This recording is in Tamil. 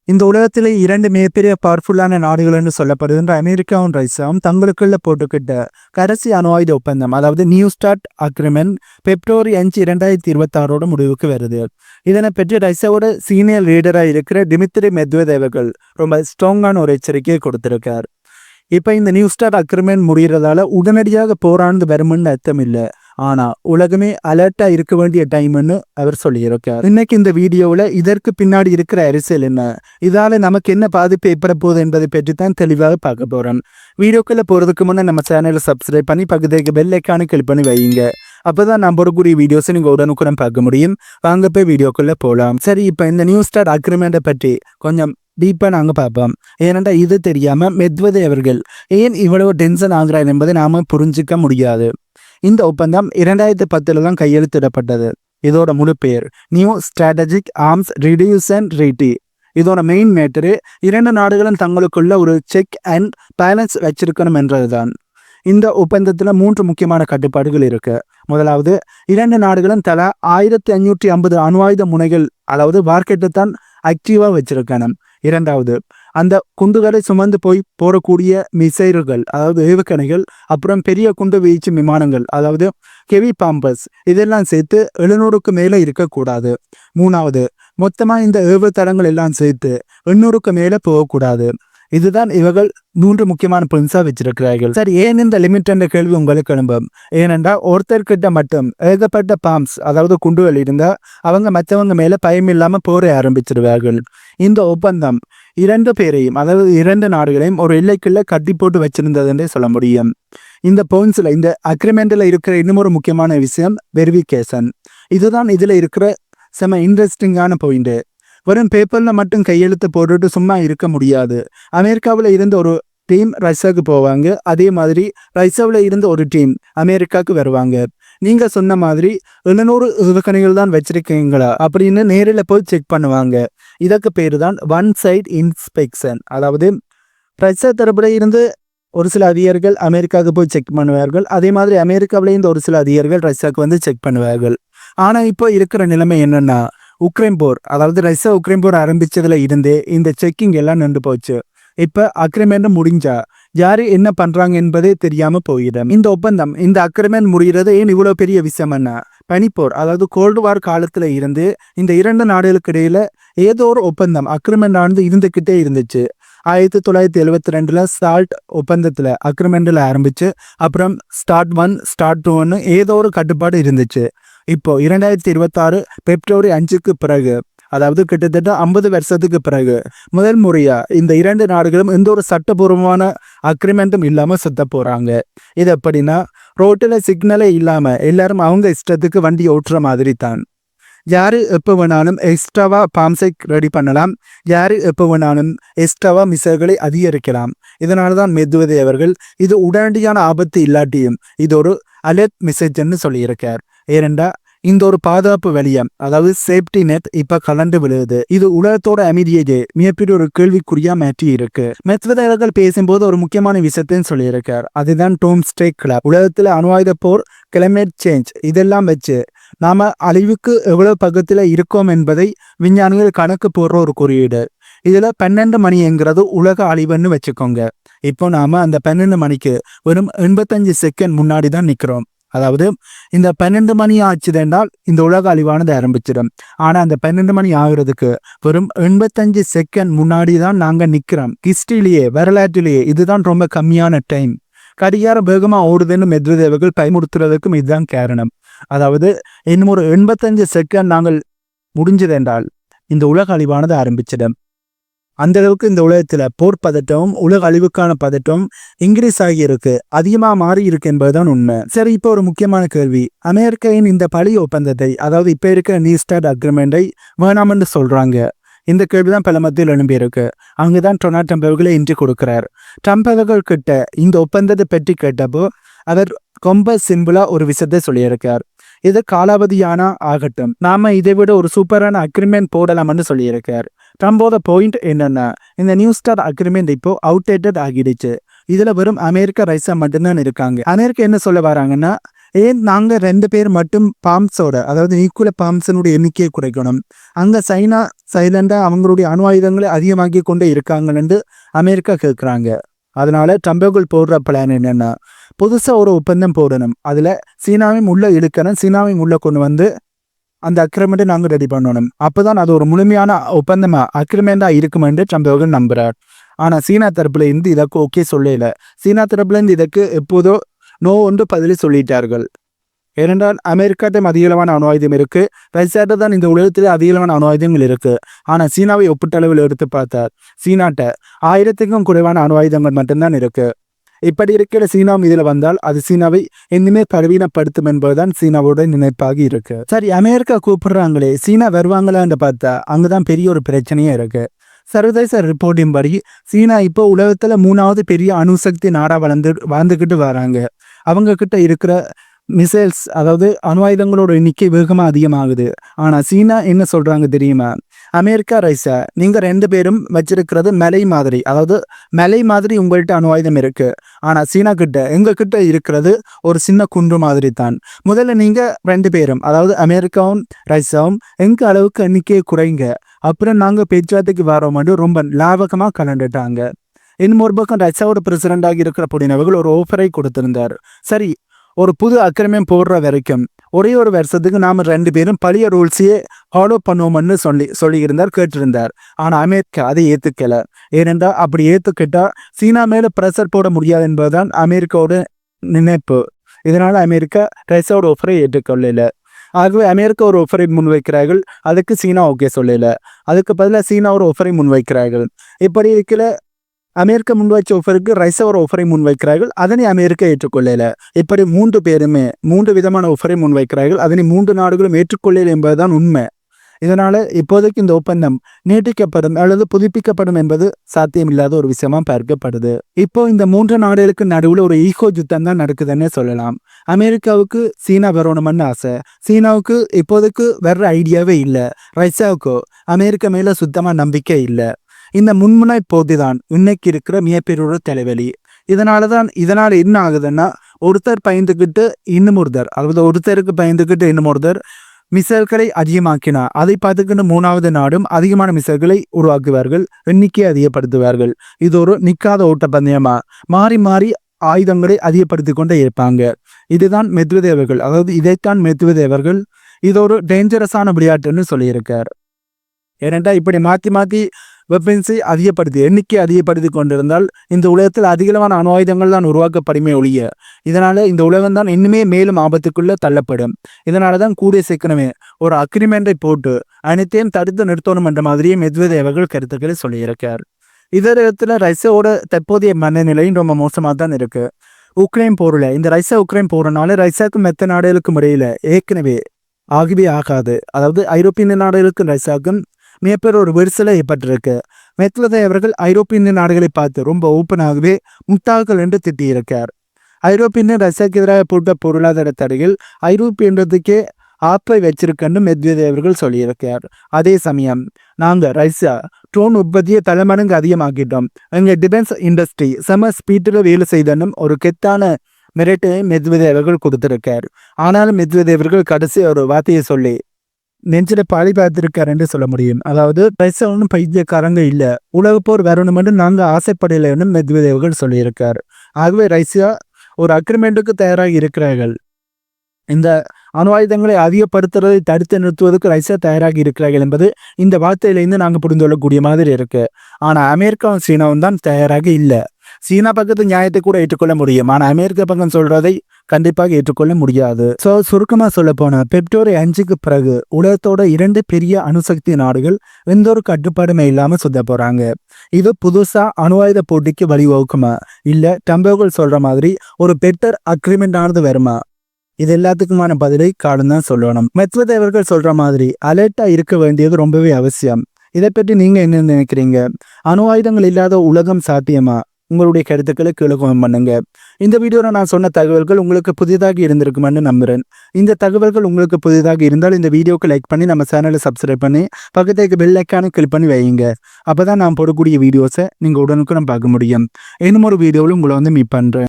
இந்த உலகத்திலே 2 மிகப்பெரிய பவர்ஃபுல்லான நாடுகள் என்று சொல்லப்படுகின்ற அமெரிக்காவும் ரஷ்யாவும் தங்களுக்குள்ள போட்டுக்கிட்ட கடைசி அணு ஆயுத ஒப்பந்தம், அதாவது நியூ ஸ்டார்ட் அக்ரிமெண்ட் பிப்ரவரி 5 2026 முடிவுக்கு வருது. இதனை பற்றி ரஷ்யாவோட சீனியர் லீடராக இருக்கிற டிமித்ரி மெத்வதேவர்கள் ரொம்ப ஸ்ட்ராங்கான ஒரு எச்சரிக்கையை கொடுத்திருக்கார். இப்ப இந்த நியூ ஸ்டார்ட் அக்ரிமெண்ட் முடிகிறதால உடனடியாக போராண்டு வரும்னு அர்த்தம் இல்லை. ஆனா உலகமே அலர்ட்டா இருக்க வேண்டிய டைம்னு அவர் சொல்லியிருக்கார். இன்னைக்கு இந்த வீடியோவில் இதற்கு பின்னாடி இருக்கிற அரசியல் என்ன, இதால நமக்கு என்ன பாதிப்பு ஏற்பட போகுது என்பதை பற்றி தான் தெளிவாக பார்க்க போறோம். வீடியோக்குள்ள போறதுக்கு முன்னே நம்ம சேனலை சப்ஸ்கிரைப் பண்ணி பக்கத்துக்கு பெல் ஐக்கானை கிளிக் பண்ணி வைங்க. அப்பதான் நான் போடக்கூடிய வீடியோஸை நீங்க உடனுக்குடன் பார்க்க முடியும். வாங்க போய் வீடியோக்குள்ள போகலாம். சரி, இப்ப இந்த நியூ ஸ்டார்ட் அக்ரிமெண்ட்டை பற்றி கொஞ்சம் டீப்பாக நாங்கள் பார்ப்போம். ஏனென்றா இது தெரியாமல் மெத்வதே அவர்கள் ஏன் இவ்வளவு டென்ஷன் ஆகிறார் என்பதை நாம் புரிஞ்சிக்க முடியாது. இந்த ஒப்பந்தம் 2010 தான் கையெழுத்திடப்பட்டது. இதோட முழு பெயர் நியூ ஸ்ட்ராட்டஜிக் ஆர்ம்ஸ் ரிடியூஷன் ட்ரீட்டி. இதோட மெயின் மேட்டரு 2 நாடுகளும் தங்களுக்குள்ள ஒரு செக் அண்ட் பேலன்ஸ் வச்சிருக்கணும் என்றதுதான். இந்த ஒப்பந்தத்தில் 3 முக்கியமான கட்டுப்பாடுகள் இருக்கு. முதலாவது, 2 நாடுகளும் தலா 1550 அணு ஆயுத முனைகள், அதாவது வார்க்கெட்டை தான் ஆக்டிவாக வச்சிருக்கணும். இரண்டாவது, அந்த குண்டுகளை சுமந்து போய் போடக்கூடிய மிசைல்கள், அதாவது ஏவுகணைகள், அப்புறம் பெரிய குண்டு வீச்சு விமானங்கள், அதாவது ஹெவி பாம்பர்ஸ், இதெல்லாம் சேர்த்து 700க்கு மேலே இருக்கக்கூடாது. மூணாவது, மொத்தமாக இந்த ஏவுதளங்கள் எல்லாம் சேர்த்து 800க்கு மேலே போகக்கூடாது. இதுதான் இவர்கள் 3 முக்கியமான பிரின்ஸா வச்சிருக்கிறார்கள். சரி, ஏன் இந்த லிமிட் என்ற கேள்வி உங்களுக்கு எழும்பும். ஏனென்றால் ஒருத்தர்கிட்ட மட்டும் ஏகப்பட்ட பாம்ஸ், அதாவது குண்டுகள் இருந்தா அவங்க மற்றவங்க மேல பயம் இல்லாம போர ஆரம்பிச்சிருவார்கள். இந்த ஒப்பந்தம் 2 பேரையும், அதாவது 2 நாடுகளையும் ஒரு எல்லைக்குள்ள கட்டி போட்டு வச்சிருந்ததுன்றே சொல்ல முடியும். இந்த பாயிண்ட்ஸ்ல, இந்த அக்ரிமெண்ட்ல இருக்கிற இன்னொரு முக்கியமான விஷயம் வெரிஃபிகேஷன். இதுதான் இதுல இருக்கிற செம இன்ட்ரெஸ்டிங்கான பாயிண்ட். வெறும் பேப்பர்ல மட்டும் கையெழுத்து போட்டுட்டு சும்மா இருக்க முடியாது. அமெரிக்காவில் இருந்த ஒரு டீம் ரஷ்யாவுக்கு போவாங்க, அதே மாதிரி ரஷ்யாவில் இருந்த ஒரு டீம் அமெரிக்காவுக்கு வருவாங்க. நீங்க சொன்ன மாதிரி 700 ஏவுகணைகள் தான் வச்சிருக்கீங்களா அப்படின்னு நேரில் போய் செக் பண்ணுவாங்க. இதற்கு பேரு தான் ஒன் சைட் இன்ஸ்பெக்ஷன். அதாவது ரஷ்யா தரப்புல இருந்து ஒரு சில அதிகாரிகள் அமெரிக்காவுக்கு போய் செக் பண்ணுவார்கள், அதே மாதிரி அமெரிக்காவில இருந்து ஒரு சில அதிகாரிகள் ரஷ்யாவுக்கு வந்து செக் பண்ணுவார்கள். ஆனா இப்போ இருக்கிற நிலைமை என்னன்னா, உக்ரைன் போர், அதாவது ரஷ்யா உக்ரைன் போர் ஆரம்பிச்சதுல இருந்தே இந்த செக்கிங் எல்லாம் நின்று போச்சு. இப்ப அக்ரிமெண்ட் முடிஞ்சா யாரு என்ன பண்றாங்க என்பதே தெரியாம போயிடும். இந்த ஒப்பந்தம், இந்த அக்ரிமெண்ட் முடிகிறது ஏன் இவ்வளவு பெரிய விஷயம் என்ன, பனிப்போர், அதாவது கோல்டு வார் காலத்துல இருந்து இந்த 2 நாடுகளுக்கு இடையில ஏதோ ஒரு ஒப்பந்தம் அக்ரிமெண்ட் ஆனது இருந்துகிட்டே இருந்துச்சு. 1972 சால்ட் ஒப்பந்தத்துல அக்ரிமெண்ட்ல ஆரம்பிச்சு, அப்புறம் ஸ்டார்ட் 1 ஸ்டார்ட் 2ன்னு ஏதோ ஒரு கட்டுப்பாடு இருந்துச்சு. இப்போ 2026 பிப்ரவரி 5க்கு பிறகு, அதாவது கிட்டத்தட்ட 50 வருஷத்துக்கு பிறகு முதல் முறையா இந்த 2 நாடுகளும் எந்த ஒரு சட்டபூர்வமான அக்ரிமெண்ட்டும் இல்லாம சுத்த போறாங்க. இது எப்படின்னா, ரோட்டில் சிக்னலே இல்லாம எல்லாரும் அவங்க இஷ்டத்துக்கு வண்டி ஓட்டுற மாதிரி தான். யாரு எப்போ வேணாலும் எக்ஸ்ட்ராவா பாம்சை ரெடி பண்ணலாம், யாரு எப்போ வேணாலும் எக்ஸ்ட்ராவா மிசைல்களை அதிகரிக்கலாம். இதனாலதான் மெத்வதே அவர்கள் இது உடனடியான ஆபத்து இல்லாட்டியும் இது ஒரு அலர்ட் மெசேஜ்ன்னு சொல்லியிருக்கார். ஏனென்றா இந்த ஒரு பாதுகாப்பு வலியம், அதாவது சேஃப்டி நெட் இப்ப கலண்டு விழுது. இது உலகத்தோட அமைதியை மிகப்பெரிய ஒரு கேள்விக்குறியா மாற்றி இருக்கு. மெத்வதே அவர்கள் பேசும்போது ஒரு முக்கியமான விஷயத்தையும் சொல்லியிருக்கார். அதுதான் டோம்ஸ்டே கிளப். உலகத்துல அணு ஆயுத போர், கிளைமேட் சேஞ்ச், இதெல்லாம் வச்சு நாம அழிவுக்கு எவ்வளவு பக்கத்துல இருக்கோம் என்பதை விஞ்ஞானிகள் கணக்கு போடுற ஒரு குறியீடு. இதுல 12 மணிங்கிறது உலக அழிவுன்னு வச்சுக்கோங்க. இப்போ நாம அந்த 12 மணிக்கு வெறும் 85 செகண்ட் முன்னாடி தான் நிக்கிறோம். அதாவது இந்த 12 மணி ஆச்சுதென்றால் இந்த உலக அழிவானது ஆரம்பிச்சிடும். ஆனா அந்த 12 மணி ஆகுறதுக்கு வெறும் 85 செகண்ட் முன்னாடி தான் நாங்க நிக்கிறோம். ஹிஸ்டரியிலேயே, வரலாற்றிலேயே இதுதான் ரொம்ப கம்மியான டைம். கடிகாரம் வேகமா ஓடுதுன்னு மெத்வதே அவர்கள் பயமுறுத்துறதுக்கும் இதுதான் காரணம். அதாவது இன்னும் ஒரு 85 செகண்ட் நாங்கள் முடிஞ்சதென்றால் இந்த உலக அழிவானது ஆரம்பிச்சிடும். அந்த அளவுக்கு இந்த உலகத்துல போர் பதட்டமும் உலக அழிவுக்கான பதட்டமும் இன்க்ரீஸ் ஆகி இருக்கு, அதிகமா மாறி இருக்கு என்பதுதான் உண்மை. சரி, இப்போ ஒரு முக்கியமான கேள்வி. அமெரிக்காவின் இந்த பழைய ஒப்பந்தத்தை, அதாவது இப்ப இருக்கிற நியூ ஸ்டார்ட் அக்ரிமெண்டை வேணாம்னு சொல்றாங்க. இந்த கேள்விதான் பல மத்தியில் எழும்பியிருக்கு. அங்குதான் டொனால்ட் ட்ரம்ப் அவர்களை இன்று கொடுக்கிறார். ட்ரம்ப் அவர்கள் கிட்ட இந்த ஒப்பந்தத்தை பற்றி கேட்டப்போ அவர் ரொம்ப சிம்பிளா ஒரு விஷயத்தை சொல்லியிருக்கார். இது காலாவதியான ஆகட்டும், நாம இதை விட ஒரு சூப்பரான அக்ரிமெண்ட் போடலாம்னு சொல்லியிருக்கார். ட்ரம்போட பாயிண்ட் என்னன்னா, இந்த நியூ ஸ்டார்ட் அக்ரிமெண்ட் இப்போ அவுடேட்டட் ஆகிடுச்சு. இதுல வெறும் அமெரிக்கா, ரஷ்யா மட்டும்தான் இருக்காங்க. அமெரிக்கா என்ன சொல்ல வராங்கன்னா, ஏன் நாங்கள் 2 பேர் மட்டும் பாம்ஸோட அதாவது நியூக்ளியர் பாம்ஸினுடைய எண்ணிக்கையை குறைக்கணும், அங்கே சைனா சைலண்டாக அவங்களுடைய அணு ஆயுதங்களை அதிகமாக்கி கொண்டே இருக்காங்கன்னு அமெரிக்கா கேட்குறாங்க. அதனால ட்ரம்புகள் போடுற பிளான் என்னென்னா, புதுசாக ஒரு ஒப்பந்தம் போடணும், அதில் சீனாவையும் உள்ள இழுக்கணும், சீனாவையும் உள்ள கொண்டு வந்து அந்த அக்ரிமெண்ட்டை நாங்கள் ரெடி பண்ணணும். அப்போ தான் அது ஒரு முழுமையான ஒப்பந்தமாக அக்ரிமெண்ட்டாக இருக்குமென்று ட்ரம்ப் அவர்கள் நம்புகிறார். ஆனால் சீனா தரப்புல இருந்து இதற்கு ஓகே சொல்லல. சீனா தரப்புலேருந்து இதற்கு எப்போதோ நோ ஒன்று பதில் சொல்லிட்டார்கள். ஏனென்றால் அமெரிக்காட்டையும் அதிகளவான அணு ஆயுதம் இருக்குது, ரஷ்யாட்ட தான் இந்த உலகத்திலே அதிகளவான அணு ஆயுதங்கள் இருக்குது. ஆனால் சீனாவை ஒப்பீட்டளவில் எடுத்து பார்த்தார், சீனாட்ட 1000க்கும் குறைவான அணு ஆயுதங்கள் மட்டும்தான் இருக்குது. இப்படி இருக்கிற சீனாவும் இதில் வந்தால் அது சீனாவை இன்னுமே பலவீனப்படுத்தும் என்பதுதான் சீனாவோட நினைப்பாகி இருக்கு. சரி, அமெரிக்கா கூப்பிடுறாங்களே, சீனா வருவாங்களான்னு பார்த்தா அங்கதான் பெரிய ஒரு பிரச்சனையே இருக்கு. சர்வதேச ரிப்போர்ட்டின் படி சீனா இப்போ உலகத்துல 3வது பெரிய அணுசக்தி நாடா வாழ்ந்துக்கிட்டு வராங்க. அவங்க கிட்ட இருக்கிற மிசைல்ஸ் அதாவது அணு ஆயுதங்களோட எண்ணிக்கை வேகமாக அதிகமாகுது. ஆனால் சீனா என்ன சொல்றாங்க தெரியுமா, அமெரிக்கா ரஷ்யா நீங்கள் 2 பேரும் வச்சிருக்கிறது மலை மாதிரி, அதாவது மலை மாதிரி உங்கள்கிட்ட அணு ஆயுதம் இருக்கு. ஆனால் சீனா கிட்ட எங்ககிட்ட இருக்கிறது ஒரு சின்ன குன்று மாதிரி தான். முதல்ல நீங்கள் 2 பேரும் அதாவது அமெரிக்காவும் ரஷ்யாவும் எங்க அளவுக்கு எண்ணிக்கையை குறைங்க, அப்புறம் நாங்கள் பேச்சுவார்த்தைக்கு வரோம்னு ரொம்ப லாபகமாக கலந்துட்டாங்க. இன்னொரு பக்கம் ரஷ்யாவோட பிரசிடண்டாக இருக்கிற புடின் அவர்கள் ஒரு ஆஃபரை கொடுத்திருந்தார். சரி, ஒரு புது அக்கிரமியம் போடுற வரைக்கும் ஒரே ஒரு வருஷத்துக்கு நாம் 2 பேரும் பழைய ரூல்ஸையே ஃபாலோ பண்ணுவோம்னு சொல்லியிருந்தார், கேட்டிருந்தார். ஆனால் அமெரிக்கா அதை ஏற்றுக்கலை. ஏனென்றால் அப்படி ஏற்றுக்கிட்டா சீனா மேலே ப்ரெஷர் போட முடியாது என்பதுதான் அமெரிக்காவோட நினைப்பு. இதனால் அமெரிக்கா ரஷ்யாவோட ஆஃபரை ஏற்றுக்கொள்ளலை. ஆகவே அமெரிக்கா ஒரு ஆஃபரை முன்வைக்கிறார்கள், அதுக்கு சீனா ஓகே சொல்லலை. அதுக்கு பதிலாக சீனா ஒரு ஆஃபரை முன்வைக்கிறார்கள். இப்படி இருக்கிற அமெரிக்கா முன்வைச்ச ஆஃபருக்கு ரஷ்யா ஒரு ஆஃபரை முன்வைக்கிறார்கள், அதனை அமெரிக்கா ஏற்றுக்கொள்ளல. இப்படி 3 பேருமே 3 விதமான ஆஃபரை முன்வைக்கிறார்கள், அதனை 3 நாடுகளும் ஏற்றுக்கொள்ளல என்பதுதான் உண்மை. இதனால இப்போதைக்கு இந்த ஒப்பந்தம் நீட்டிக்கப்படும் அல்லது புதுப்பிக்கப்படும் என்பது சாத்தியமில்லாத ஒரு விஷயமா பார்க்கப்படுது. இப்போ இந்த 3 நாடுகளுக்கு நடுவில் ஒரு ஈகோ யுத்தம் தான் நடக்குதுன்னே சொல்லலாம். அமெரிக்காவுக்கு சீனா வரணும்னு ஆசை, சீனாவுக்கு இப்போதைக்கு வர்ற ஐடியாவே இல்லை, ரஷ்யாவுக்கு அமெரிக்கா மேல சுத்தமா நம்பிக்கை இல்லை. இந்த முன்முனை போட்டிதான் இன்னைக்கு இருக்கிற மிகப்பெரிய தலைவலி. இதனால என்ன ஆகுதுன்னா, ஒருத்தர் பயந்துக்கிட்டு இன்னும் ஒருத்தர், அதாவது ஒருத்தருக்கு பயந்துக்கிட்டு இன்னும் ஒருத்தர் மிசைல்களை அதிகமாக்கினா அதை பார்த்துக்கிட்டு 3வது நாடும் அதிகமான மிசைல்களை உருவாக்குவார்கள், எண்ணிக்கையை அதிகப்படுத்துவார்கள். இது ஒரு நிற்காத ஓட்டப்பந்தயமா மாறி மாறி ஆயுதங்களை அதிகப்படுத்தி கொண்டே இருப்பாங்க. இதுதான் மெத்வதேவ் அவர்கள், அதாவது இதைத்தான் மெத்வதேவ் அவர்கள் இது ஒரு டேஞ்சரஸான விளையாட்டுன்னு சொல்லியிருக்கார். ஏனென்றா இப்படி மாற்றி மாற்றி வெப்பன்ஸை எண்ணிக்கை அதிகப்படுத்தி கொண்டிருந்தால் இந்த உலகத்தில் அதிகளவான அணு ஆயுதங்கள் தான் உருவாக்கப்படுமே ஒழிய, இதனால இந்த உலகம் தான் இன்னுமே மேலும் ஆபத்துக்குள்ள தள்ளப்படும். இதனால தான் கூடிய சீக்கிரமே ஒரு அக்ரிமெண்டை போட்டு அனைத்தையும் தடுத்து நிறுத்தணும் என்ற மாதிரியே மெத்வதேவ் அவர்கள் கருத்துக்களை சொல்லியிருக்கார். இதே இடத்துல ரஷ்யாவோட தற்போதைய மனநிலையும் ரொம்ப மோசமாக தான் இருக்கு. உக்ரைன் போரில் இந்த உக்ரைன் போறனால ரஷ்யாவுக்கும் மற்ற நாடுகளுக்கும் இடையில ஏற்கனவே ஆகாது, அதாவது ஐரோப்பிய நாடுகளுக்கும் ரஷ்யாவுக்கும் மிகப்பெரிய ஒரு விரிசலை ஏற்பட்டிருக்கு. மெத்வதேவ் அவர்கள் ஐரோப்பிய நாடுகளை பார்த்து ரொம்ப ஓப்பனாகவே முட்டாள்கள் என்று திட்டியிருக்கார். ஐரோப்பிய ரஷ்யாவுக்கு எதிராக போட்ட பொருளாதார தடைகள் ஐரோப்பியன்றதுக்கே ஆப்பை வச்சிருக்கன்னு மெத்வதேவ் அவர்கள் சொல்லியிருக்கார். அதே சமயம் நாங்கள் ரஷ்யா ட்ரோன் உற்பத்தியை தலைமடங்கு அதிகமாக்கிட்டோம், எங்கள் டிஃபென்ஸ் இண்டஸ்ட்ரி செம ஸ்பீட்டில் வேலை செய்தனும் ஒரு கெத்தான மிரட்டலை மெத்வதேவ் அவர்கள் கொடுத்திருக்கார். ஆனாலும் மெத்வதேவ் அவர்கள் கடைசி ஒரு வார்த்தையை சொல்லி நெஞ்சில பாடி பார்த்திருக்காரு என்று சொல்ல முடியும். அதாவது ரஷ்யா ஒன்றும் பைத்தியக்காரங்க இல்லை, உலக போர் வரணும்னு நாங்கள் ஆசைப்படலைன்னு மெத்வதேவ் அவர்கள் சொல்லியிருக்கார். ஆகவே ரஷ்யா ஒரு அக்ரிமெண்ட்டுக்கு தயாராக இருக்கிறார்கள். இந்த அணு ஆயுதங்களை அதிகப்படுத்துறதை தடுத்து நிறுத்துவதற்கு ரஷ்யா தயாராகி இருக்கிறார்கள் என்பது இந்த வார்த்தையிலிருந்து நாங்கள் புரிந்து கொள்ளக்கூடிய மாதிரி இருக்கு. ஆனால் அமெரிக்காவும் சீனாவும் தான் தயாராக இல்லை. சீனா பக்கத்து நியாயத்தை கூட ஏற்றுக்கொள்ள முடியும், ஆனால் அமெரிக்கா பக்கம் சொல்றதை கண்டிப்பாக ஏற்றுக்கொள்ள முடியாது. ஸோ சுருக்கமாக சொல்ல போனா பிப்ரவரி 5க்கு பிறகு உலகத்தோட 2 பெரிய அணுசக்தி நாடுகள் எந்த ஒரு கட்டுப்பாடுமே இல்லாமல் சுத்த போறாங்க. இது புதுசா அணு ஆயுத போட்டிக்கு வழிவகுக்குமா, இல்லை ட்ரம்பர்கள் சொல்ற மாதிரி ஒரு பெட்டர் அக்ரிமெண்ட் ஆனது வருமா? இது எல்லாத்துக்குமான பதிலை காலம் தான் சொல்லணும். மெத்வதேவ் அவர்கள் சொல்ற மாதிரி அலர்ட்டா இருக்க வேண்டியது ரொம்பவே அவசியம். இதை பற்றி நீங்க என்ன நினைக்கிறீங்க? அணு ஆயுதங்கள் இல்லாத உலகம் சாத்தியமா? உங்களுடைய கருத்துக்களை கீழே கமெண்ட் பண்ணுங்க. இந்த வீடியோவில் நான் சொன்ன தகவல்கள் உங்களுக்கு புதிதாக இருந்திருக்குமென்னு நம்புறேன். இந்த தகவல்கள் உங்களுக்கு புதிதாக இருந்தால் இந்த வீடியோக்கு லைக் பண்ணி நம்ம சேனலை சப்ஸ்கிரைப் பண்ணி பக்கத்துக்கு பெல் ஐக்கானை கிளிக் பண்ணி வைங்க. அப்போ தான் நான் போடக்கூடிய வீடியோஸை நீங்கள் உடனுக்குடன் பார்க்க முடியும். இன்னும் ஒரு வீடியோவில் உங்களை மீட் பண்ணுறேன்.